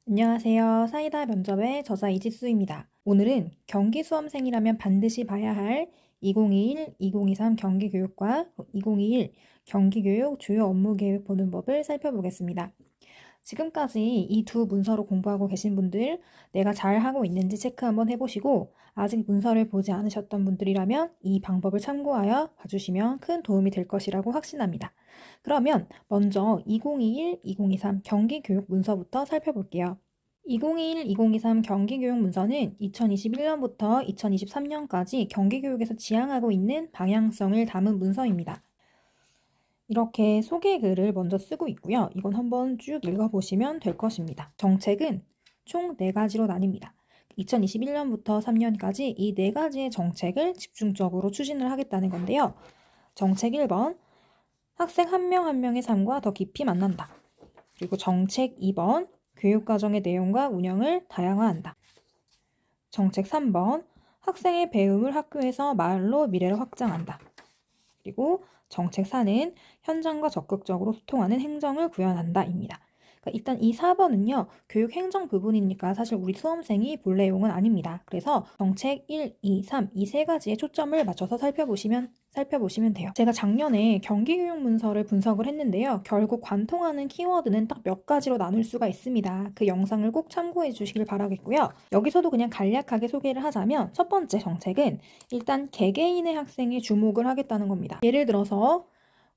안녕하세요. 사이다 면접의 저자 이지수입니다. 오늘은 경기 수험생이라면 반드시 봐야 할 2021, 2023 경기교육과 2021 경기교육 주요 업무 계획 보는 법을 살펴보겠습니다. 지금까지 이 두 문서로 공부하고 계신 분들, 내가 잘하고 있는지 체크 한번 해보시고 아직 문서를 보지 않으셨던 분들이라면 이 방법을 참고하여 봐주시면 큰 도움이 될 것이라고 확신합니다. 그러면 먼저 2021, 2023 경기교육 문서부터 살펴볼게요. 2021, 2023 경기교육 문서는 2021년부터 2023년까지 경기교육에서 지향하고 있는 방향성을 담은 문서입니다. 이렇게 소개글을 먼저 쓰고 있고요. 이건 한번 쭉 읽어보시면 될 것입니다. 정책은 총 4가지로 나뉩니다. 2021년부터 3년까지 이 4가지의 정책을 집중적으로 추진을 하겠다는 건데요. 정책 1번, 학생 한 명 한 명의 삶과 더 깊이 만난다. 그리고 정책 2번, 교육과정의 내용과 운영을 다양화한다. 정책 3번, 학생의 배움을 학교에서 마을로 미래를 확장한다. 그리고 정책 4는 현장과 적극적으로 소통하는 행정을 구현한다입니다. 그러니까 일단 이 4번은요. 교육 행정 부분이니까 사실 우리 수험생이 볼 내용은 아닙니다. 그래서 정책 1, 2, 3 이 세 가지에 초점을 맞춰서 살펴보시면 돼요. 제가 작년에 경기교육 문서를 분석을 했는데요. 결국 관통하는 키워드는 딱 몇 가지로 나눌 수가 있습니다. 그 영상을 꼭 참고해 주시길 바라겠고요. 여기서도 그냥 간략하게 소개를 하자면 첫 번째 정책은 일단 개개인의 학생에 주목을 하겠다는 겁니다. 예를 들어서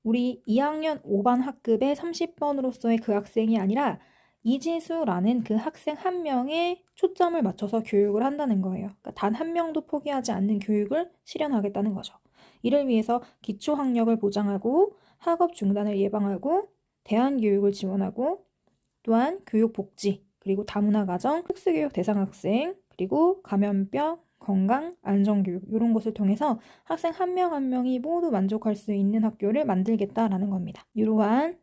우리 2학년 5반 학급의 30번으로서의 그 학생이 아니라 이지수라는 그 학생 한 명에 초점을 맞춰서 교육을 한다는 거예요. 그러니까 단 한 명도 포기하지 않는 교육을 실현하겠다는 거죠. 이를 위해서 기초학력을 보장하고 학업 중단을 예방하고 대안교육을 지원하고 또한 교육복지 그리고 다문화 가정, 특수교육 대상 학생 그리고 감염병, 건강, 안전교육 이런 것을 통해서 학생 한 명 한 명이 모두 만족할 수 있는 학교를 만들겠다라는 겁니다. 이러한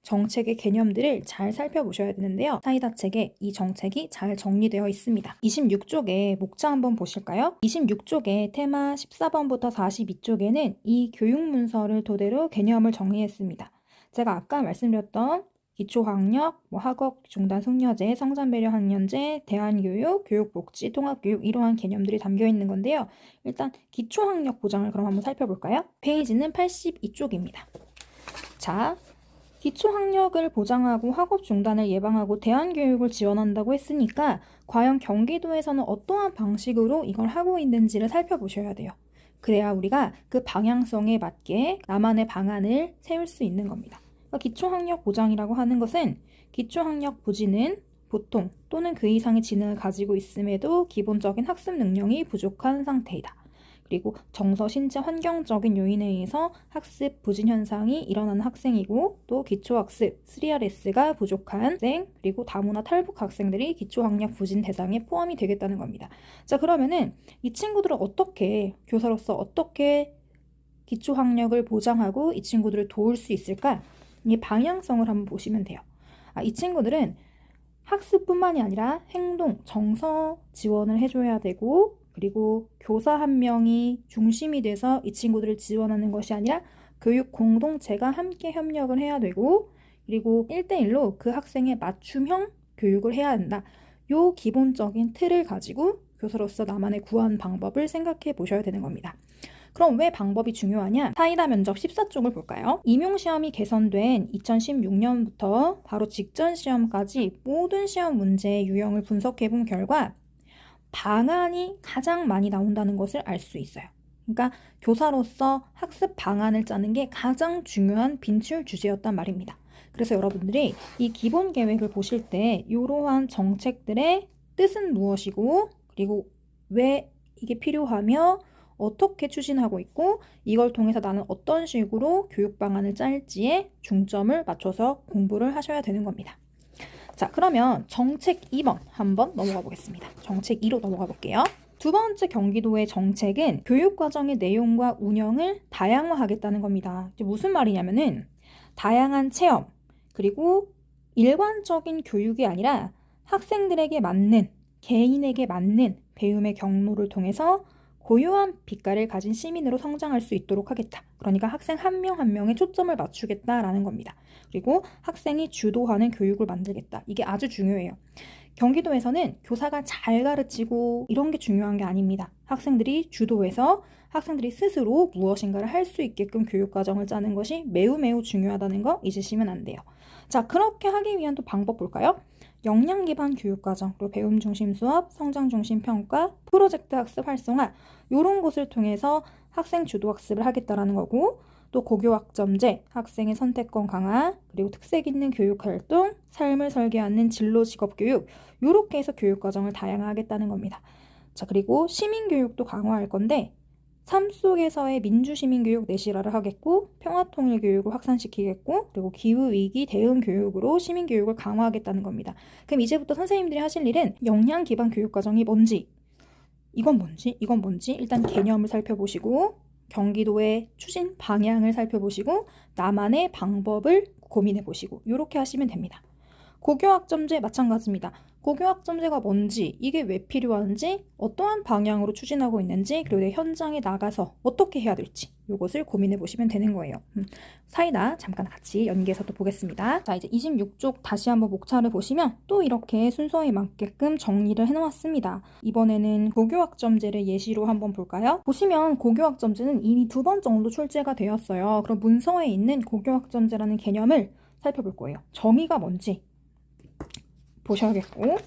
정책의 개념들을 잘 살펴보셔야 되는데요. 사이다 책에 이 정책이 잘 정리되어 있습니다. 26쪽에 목차 한번 보실까요? 26쪽에 테마 14번부터 42쪽에는 이 교육문서를 토대로 개념을 정리했습니다. 제가 아까 말씀드렸던 기초학력, 학업 중단 숙려제, 성장배려 학년제, 대안교육, 교육복지, 통합교육 이러한 개념들이 담겨 있는 건데요. 일단 기초학력 보장을 그럼 한번 살펴볼까요? 페이지는 82쪽입니다. 자, 기초학력을 보장하고 학업 중단을 예방하고 대안교육을 지원한다고 했으니까 과연 경기도에서는 어떠한 방식으로 이걸 하고 있는지를 살펴보셔야 돼요. 그래야 우리가 그 방향성에 맞게 나만의 방안을 세울 수 있는 겁니다. 그러니까 기초학력 보장이라고 하는 것은 기초학력 부진은 보통 또는 그 이상의 지능을 가지고 있음에도 기본적인 학습 능력이 부족한 상태이다. 그리고 정서, 신체, 환경적인 요인에 의해서 학습 부진 현상이 일어나는 학생이고 또 기초학습, 3RS가 부족한 학생 그리고 다문화 탈북 학생들이 기초학력 부진 대상에 포함이 되겠다는 겁니다. 자, 그러면은 이 친구들은 어떻게 교사로서 어떻게 기초학력을 보장하고 이 친구들을 도울 수 있을까? 이 방향성을 한번 보시면 돼요. 이 친구들은 학습뿐만이 아니라 행동, 정서 지원을 해줘야 되고 그리고 교사 한 명이 중심이 돼서 이 친구들을 지원하는 것이 아니라 교육 공동체가 함께 협력을 해야 되고 그리고 1대1로 그 학생의 맞춤형 교육을 해야 한다. 요 기본적인 틀을 가지고 교사로서 나만의 구한 방법을 생각해 보셔야 되는 겁니다. 그럼 왜 방법이 중요하냐? 사이다 면접 14쪽을 볼까요? 임용시험이 개선된 2016년부터 바로 직전 시험까지 모든 시험 문제의 유형을 분석해 본 결과 방안이 가장 많이 나온다는 것을 알 수 있어요. 그러니까 교사로서 학습 방안을 짜는 게 가장 중요한 빈출 주제였단 말입니다. 그래서 여러분들이 이 기본 계획을 보실 때 이러한 정책들의 뜻은 무엇이고 그리고 왜 이게 필요하며 어떻게 추진하고 있고 이걸 통해서 나는 어떤 식으로 교육 방안을 짤지에 중점을 맞춰서 공부를 하셔야 되는 겁니다. 자, 그러면 정책 2번 한번 넘어가 보겠습니다. 정책 2로 넘어가 볼게요. 두 번째 경기도의 정책은 교육과정의 내용과 운영을 다양화하겠다는 겁니다. 이제 무슨 말이냐면은 다양한 체험 그리고 일관적인 교육이 아니라 학생들에게 맞는 개인에게 맞는 배움의 경로를 통해서 고유한 빛깔을 가진 시민으로 성장할 수 있도록 하겠다. 그러니까 학생 한 명 한 명에 초점을 맞추겠다라는 겁니다. 그리고 학생이 주도하는 교육을 만들겠다. 이게 아주 중요해요. 경기도에서는 교사가 잘 가르치고 이런 게 중요한 게 아닙니다. 학생들이 주도해서 학생들이 스스로 무엇인가를 할 수 있게끔 교육과정을 짜는 것이 매우 매우 중요하다는 거 잊으시면 안 돼요. 자, 그렇게 하기 위한 또 방법 볼까요? 역량 기반 교육과정, 그리고 배움 중심 수업, 성장 중심 평가, 프로젝트 학습 활성화 이런 것을 통해서 학생 주도 학습을 하겠다라는 거고, 또 고교학점제, 학생의 선택권 강화, 그리고 특색 있는 교육활동, 삶을 설계하는 진로 직업교육 이렇게 해서 교육과정을 다양화하겠다는 겁니다. 자, 그리고 시민교육도 강화할 건데 삶 속에서의 민주시민교육 내실화를 하겠고, 평화통일교육을 확산시키겠고, 그리고 기후위기 대응 교육으로 시민교육을 강화하겠다는 겁니다. 그럼 이제부터 선생님들이 하실 일은 역량 기반 교육과정이 뭔지, 이건 뭔지, 이건 뭔지 일단 개념을 살펴보시고, 경기도의 추진 방향을 살펴보시고, 나만의 방법을 고민해보시고 이렇게 하시면 됩니다. 고교학점제 마찬가지입니다. 고교학점제가 뭔지, 이게 왜 필요한지, 어떠한 방향으로 추진하고 있는지, 그리고 내 현장에 나가서 어떻게 해야 될지 이것을 고민해 보시면 되는 거예요. 사이다 잠깐 같이 연계해서 또 보겠습니다. 자, 이제 26쪽 다시 한번 목차를 보시면 또 이렇게 순서에 맞게끔 정리를 해놓았습니다. 이번에는 고교학점제를 예시로 한번 볼까요? 보시면 고교학점제는 이미 2번 정도 출제가 되었어요. 그럼 문서에 있는 고교학점제라는 개념을 살펴볼 거예요. 정의가 뭔지 보셔야겠고,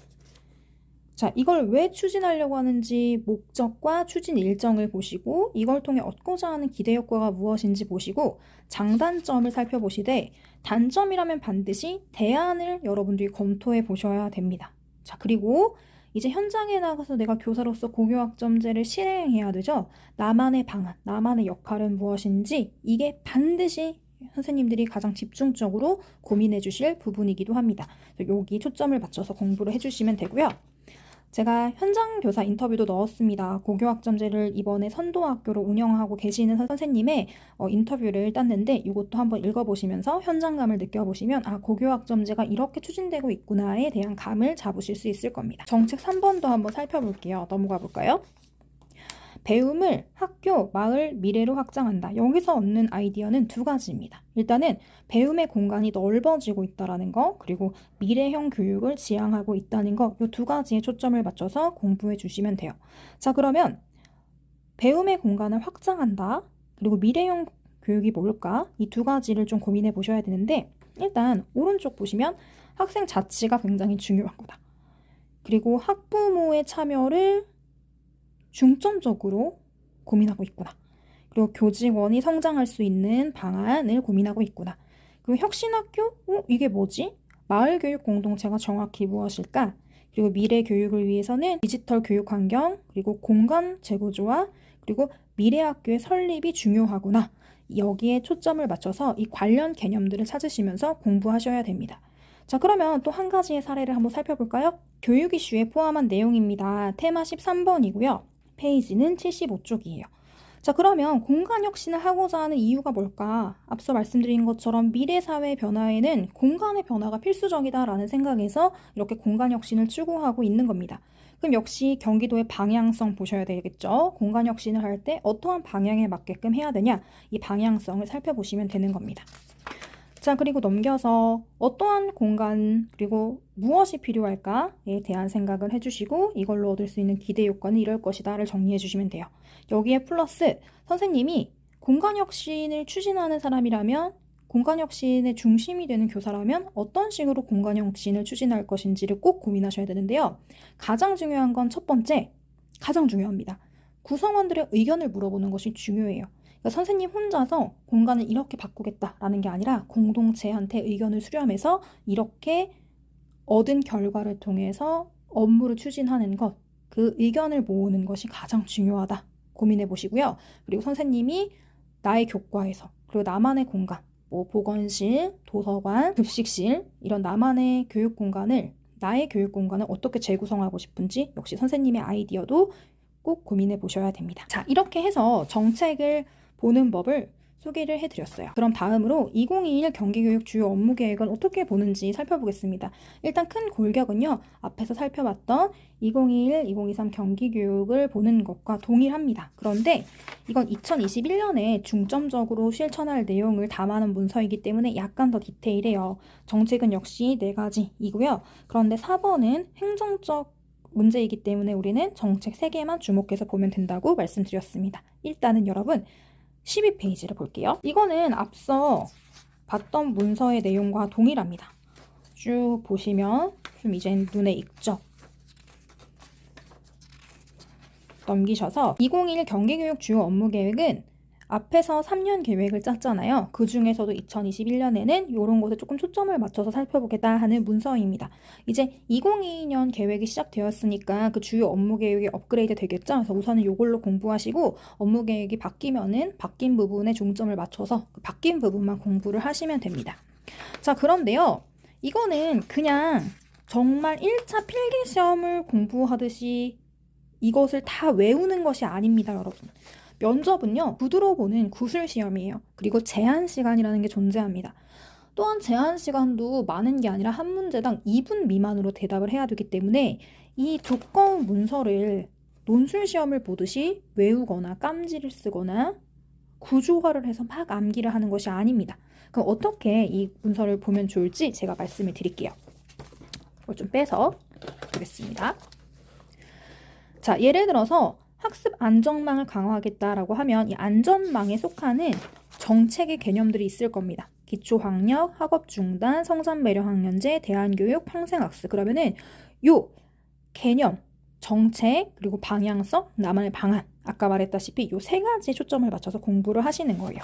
자, 이걸 왜 추진하려고 하는지 목적과 추진 일정을 보시고, 이걸 통해 얻고자 하는 기대 효과가 무엇인지 보시고, 장단점을 살펴보시되 단점이라면 반드시 대안을 여러분들이 검토해 보셔야 됩니다. 자, 그리고 이제 현장에 나가서 내가 교사로서 고교학점제를 실행해야 되죠. 나만의 방안, 나만의 역할은 무엇인지, 이게 반드시 선생님들이 가장 집중적으로 고민해 주실 부분이기도 합니다. 여기 초점을 맞춰서 공부를 해주시면 되고요. 제가 현장 교사 인터뷰도 넣었습니다. 고교학점제를 이번에 선도학교로 운영하고 계시는 선생님의 인터뷰를 땄는데, 이것도 한번 읽어보시면서 현장감을 느껴보시면 고교학점제가 이렇게 추진되고 있구나에 대한 감을 잡으실 수 있을 겁니다. 정책 3번도 한번 살펴볼게요. 넘어가 볼까요? 배움을 학교, 마을, 미래로 확장한다. 여기서 얻는 아이디어는 2가지입니다. 일단은 배움의 공간이 넓어지고 있다는 거, 그리고 미래형 교육을 지향하고 있다는 거, 이 2가지에 초점을 맞춰서 공부해 주시면 돼요. 자, 그러면 배움의 공간을 확장한다, 그리고 미래형 교육이 뭘까? 이 2가지를 좀 고민해 보셔야 되는데, 일단 오른쪽 보시면 학생 자치가 굉장히 중요한 거다. 그리고 학부모의 참여를 중점적으로 고민하고 있구나. 그리고 교직원이 성장할 수 있는 방안을 고민하고 있구나. 그리고 혁신학교? 이게 뭐지? 마을교육 공동체가 정확히 무엇일까? 그리고 미래 교육을 위해서는 디지털 교육 환경, 그리고 공간 재구조화, 그리고 미래학교의 설립이 중요하구나. 여기에 초점을 맞춰서 이 관련 개념들을 찾으시면서 공부하셔야 됩니다. 자, 그러면 또 한 가지의 사례를 한번 살펴볼까요? 교육 이슈에 포함한 내용입니다. 테마 13번이고요. 페이지는 75쪽이에요. 자, 그러면 공간 혁신을 하고자 하는 이유가 뭘까? 앞서 말씀드린 것처럼 미래 사회 변화에는 공간의 변화가 필수적이다라는 생각에서 이렇게 공간 혁신을 추구하고 있는 겁니다. 그럼 역시 경기도의 방향성 보셔야 되겠죠? 공간 혁신을 할 때 어떠한 방향에 맞게끔 해야 되냐? 이 방향성을 살펴보시면 되는 겁니다. 자, 그리고 넘겨서 어떠한 공간, 그리고 무엇이 필요할까에 대한 생각을 해주시고, 이걸로 얻을 수 있는 기대 효과는 이럴 것이다를 정리해 주시면 돼요. 여기에 플러스 선생님이 공간혁신을 추진하는 사람이라면, 공간혁신의 중심이 되는 교사라면 어떤 식으로 공간혁신을 추진할 것인지를 꼭 고민하셔야 되는데요. 가장 중요한 건 첫 번째, 가장 중요합니다. 구성원들의 의견을 물어보는 것이 중요해요. 그러니까 선생님 혼자서 공간을 이렇게 바꾸겠다라는 게 아니라 공동체한테 의견을 수렴해서 이렇게 얻은 결과를 통해서 업무를 추진하는 것, 그 의견을 모으는 것이 가장 중요하다. 고민해 보시고요. 그리고 선생님이 나의 교과에서, 그리고 나만의 공간, 보건실, 도서관, 급식실, 이런 나만의 교육 공간을, 나의 교육 공간을 어떻게 재구성하고 싶은지 역시 선생님의 아이디어도 꼭 고민해 보셔야 됩니다. 자, 이렇게 해서 정책을 보는 법을 소개를 해드렸어요. 그럼 다음으로 2021 경기교육 주요 업무 계획은 어떻게 보는지 살펴보겠습니다. 일단 큰 골격은요, 앞에서 살펴봤던 2021, 2023 경기교육을 보는 것과 동일합니다. 그런데 이건 2021년에 중점적으로 실천할 내용을 담아놓은 문서이기 때문에 약간 더 디테일해요. 정책은 역시 4가지이고요. 그런데 4번은 행정적 문제이기 때문에 우리는 정책 3개만 주목해서 보면 된다고 말씀드렸습니다. 일단은 여러분 12페이지를 볼게요. 이거는 앞서 봤던 문서의 내용과 동일합니다. 쭉 보시면 좀 이제 눈에 익죠? 넘기셔서 2021 경기교육 주요 업무 계획은 앞에서 3년 계획을 짰잖아요. 그 중에서도 2021년에는 이런 것에 조금 초점을 맞춰서 살펴보겠다 하는 문서입니다. 이제 2022년 계획이 시작되었으니까 그 주요 업무 계획이 업그레이드 되겠죠. 그래서 우선은 이걸로 공부하시고 업무 계획이 바뀌면은 바뀐 부분에 중점을 맞춰서 그 바뀐 부분만 공부를 하시면 됩니다. 자, 그런데요. 이거는 그냥 정말 1차 필기시험을 공부하듯이 이것을 다 외우는 것이 아닙니다, 여러분. 면접은요, 구두로 보는 구술시험이에요. 그리고 제한시간이라는 게 존재합니다. 또한 제한시간도 많은 게 아니라 한 문제당 2분 미만으로 대답을 해야 되기 때문에 이 두꺼운 문서를 논술시험을 보듯이 외우거나 깜지를 쓰거나 구조화를 해서 막 암기를 하는 것이 아닙니다. 그럼 어떻게 이 문서를 보면 좋을지 제가 말씀을 드릴게요. 이걸 좀 빼서 보겠습니다. 자, 예를 들어서 학습 안전망을 강화하겠다라고 하면 이 안전망에 속하는 정책의 개념들이 있을 겁니다. 기초학력, 학업중단, 성장매력학년제, 대안교육, 평생학습. 그러면은 요 개념, 정책, 그리고 방향성, 나만의 방안. 아까 말했다시피 요 3가지에 초점을 맞춰서 공부를 하시는 거예요.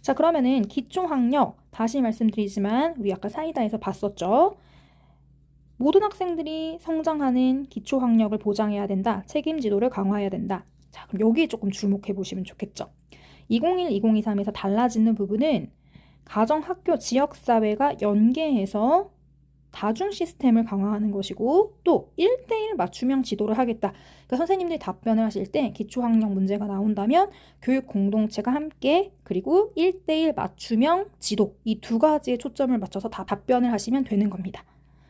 자, 그러면은 기초학력, 다시 말씀드리지만 우리 아까 사이다에서 봤었죠. 모든 학생들이 성장하는 기초학력을 보장해야 된다. 책임지도를 강화해야 된다. 자, 그럼 여기에 조금 주목해 보시면 좋겠죠. 2021, 2023에서 달라지는 부분은 가정, 학교, 지역사회가 연계해서 다중 시스템을 강화하는 것이고 또 1대1 맞춤형 지도를 하겠다. 그러니까 선생님들이 답변을 하실 때 기초학력 문제가 나온다면 교육 공동체가 함께 그리고 1대1 맞춤형 지도 이 2가지에 초점을 맞춰서 다 답변을 하시면 되는 겁니다.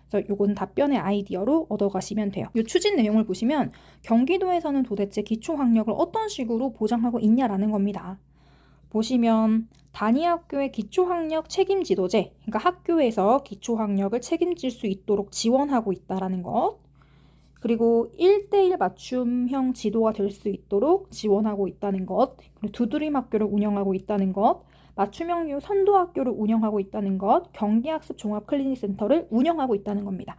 그래서 요건 답변의 아이디어로 얻어가시면 돼요. 이 추진 내용을 보시면 경기도에서는 도대체 기초학력을 어떤 식으로 보장하고 있냐라는 겁니다. 보시면 단위학교의 기초학력 책임지도제, 그러니까 학교에서 기초학력을 책임질 수 있도록 지원하고 있다라는 것, 그리고 1대1 맞춤형 지도가 될 수 있도록 지원하고 있다는 것, 그리고 두드림 학교를 운영하고 있다는 것, 맞춤형 선도학교를 운영하고 있다는 것, 경기학습 종합클리닉센터를 운영하고 있다는 겁니다.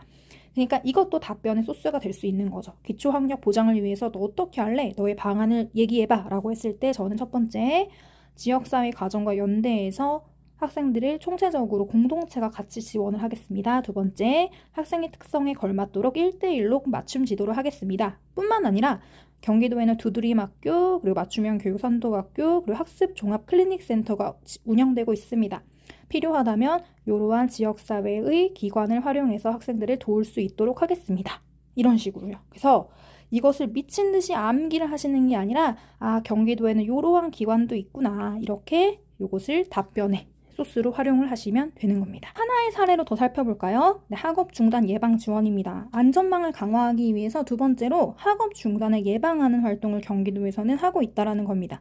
그러니까 이것도 답변의 소스가 될 수 있는 거죠. 기초학력 보장을 위해서 너 어떻게 할래? 너의 방안을 얘기해봐 라고 했을 때 저는 첫 번째 지역사회 가정과 연대에서 학생들을 총체적으로 공동체가 같이 지원을 하겠습니다. 두 번째, 학생의 특성에 걸맞도록 1대1로 맞춤 지도를 하겠습니다. 뿐만 아니라 경기도에는 두드림 학교, 그리고 맞춤형 교육 선도학교, 그리고 학습 종합 클리닉 센터가 운영되고 있습니다. 필요하다면 이러한 지역사회의 기관을 활용해서 학생들을 도울 수 있도록 하겠습니다. 이런 식으로요. 그래서 이것을 미친 듯이 암기를 하시는 게 아니라 경기도에는 이러한 기관도 있구나. 이렇게 이것을 답변에 소스로 활용을 하시면 되는 겁니다. 하나의 사례로 더 살펴볼까요? 네, 학업 중단 예방 지원입니다. 안전망을 강화하기 위해서 두 번째로 학업 중단을 예방하는 활동을 경기도에서는 하고 있다는 겁니다.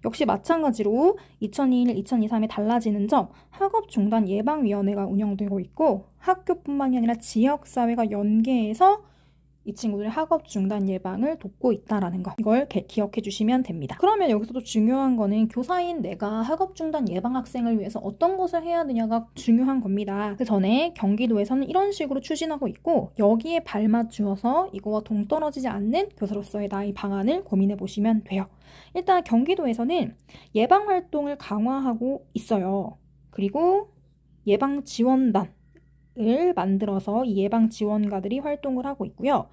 역시 마찬가지로 2021, 2023에 달라지는 점, 학업 중단 예방위원회가 운영되고 있고 학교뿐만이 아니라 지역사회가 연계해서 이 친구들의 학업 중단 예방을 돕고 있다는 거. 이걸 기억해 주시면 됩니다. 그러면 여기서도 중요한 거는 교사인 내가 학업 중단 예방 학생을 위해서 어떤 것을 해야 되냐가 중요한 겁니다. 그 전에 경기도에서는 이런 식으로 추진하고 있고 여기에 발맞추어서 이거와 동떨어지지 않는 교사로서의 나의 방안을 고민해 보시면 돼요. 일단 경기도에서는 예방 활동을 강화하고 있어요. 그리고 예방 지원단 을 만들어서 이 예방 지원가들이 활동을 하고 있고요.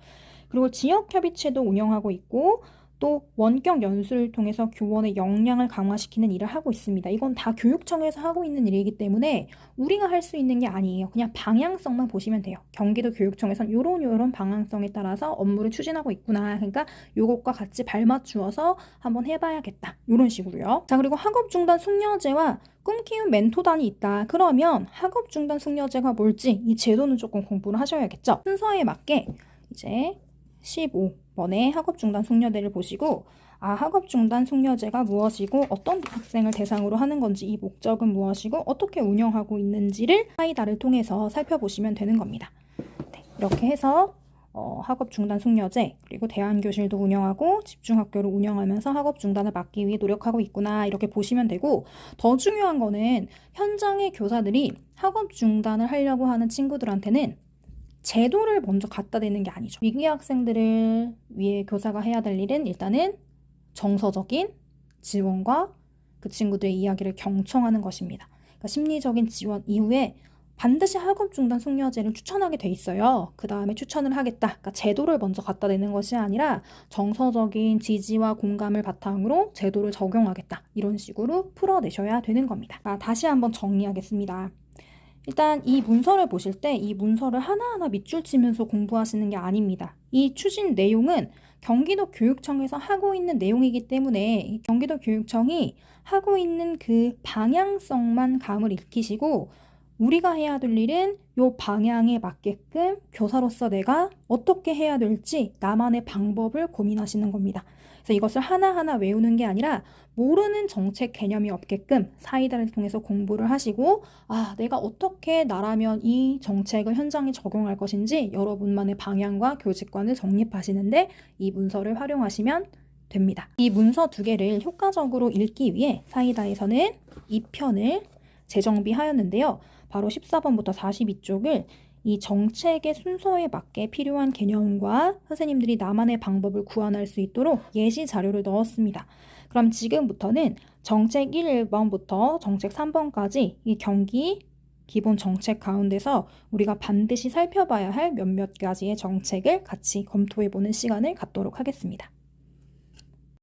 그리고 지역협의체도 운영하고 있고 또 원격 연수를 통해서 교원의 역량을 강화시키는 일을 하고 있습니다. 이건 다 교육청에서 하고 있는 일이기 때문에 우리가 할 수 있는 게 아니에요. 그냥 방향성만 보시면 돼요. 경기도 교육청에선 요런 방향성에 따라서 업무를 추진하고 있구나. 그러니까 요것과 같이 발맞추어서 한번 해봐야겠다. 이런 식으로요. 자, 그리고 학업 중단 숙려제와 꿈키운 멘토단이 있다. 그러면 학업 중단 숙려제가 뭘지 이 제도는 조금 공부를 하셔야겠죠. 순서에 맞게 이제 15번의 학업 중단 숙려제를 보시고 학업 중단 숙려제가 무엇이고 어떤 학생을 대상으로 하는 건지 이 목적은 무엇이고 어떻게 운영하고 있는지를 사이다를 통해서 살펴보시면 되는 겁니다. 네, 이렇게 해서 학업 중단 숙려제 그리고 대안교실도 운영하고 집중학교를 운영하면서 학업 중단을 막기 위해 노력하고 있구나 이렇게 보시면 되고 더 중요한 거는 현장의 교사들이 학업 중단을 하려고 하는 친구들한테는 제도를 먼저 갖다 대는 게 아니죠. 위기 학생들을 위해 교사가 해야 될 일은 일단은 정서적인 지원과 그 친구들의 이야기를 경청하는 것입니다. 그러니까 심리적인 지원 이후에 반드시 학업 중단 숙려제를 추천하게 돼 있어요. 그 다음에 추천을 하겠다. 그러니까 제도를 먼저 갖다 대는 것이 아니라 정서적인 지지와 공감을 바탕으로 제도를 적용하겠다. 이런 식으로 풀어내셔야 되는 겁니다. 다시 한번 정리하겠습니다. 일단 이 문서를 보실 때 이 문서를 하나하나 밑줄 치면서 공부하시는 게 아닙니다. 이 추진 내용은 경기도 교육청에서 하고 있는 내용이기 때문에 경기도 교육청이 하고 있는 그 방향성만 감을 익히시고 우리가 해야 될 일은 이 방향에 맞게끔 교사로서 내가 어떻게 해야 될지 나만의 방법을 고민하시는 겁니다. 그래서 이것을 하나하나 외우는 게 아니라 모르는 정책 개념이 없게끔 사이다를 통해서 공부를 하시고 내가 어떻게 나라면 이 정책을 현장에 적용할 것인지 여러분만의 방향과 교직관을 정립하시는데 이 문서를 활용하시면 됩니다. 이 문서 두 개를 효과적으로 읽기 위해 사이다에서는 2편을 재정비하였는데요. 바로 14번부터 42쪽을 이 정책의 순서에 맞게 필요한 개념과 선생님들이 나만의 방법을 구현할 수 있도록 예시 자료를 넣었습니다. 그럼 지금부터는 정책 1번부터 정책 3번까지 이 경기 기본 정책 가운데서 우리가 반드시 살펴봐야 할 몇몇 가지의 정책을 같이 검토해보는 시간을 갖도록 하겠습니다.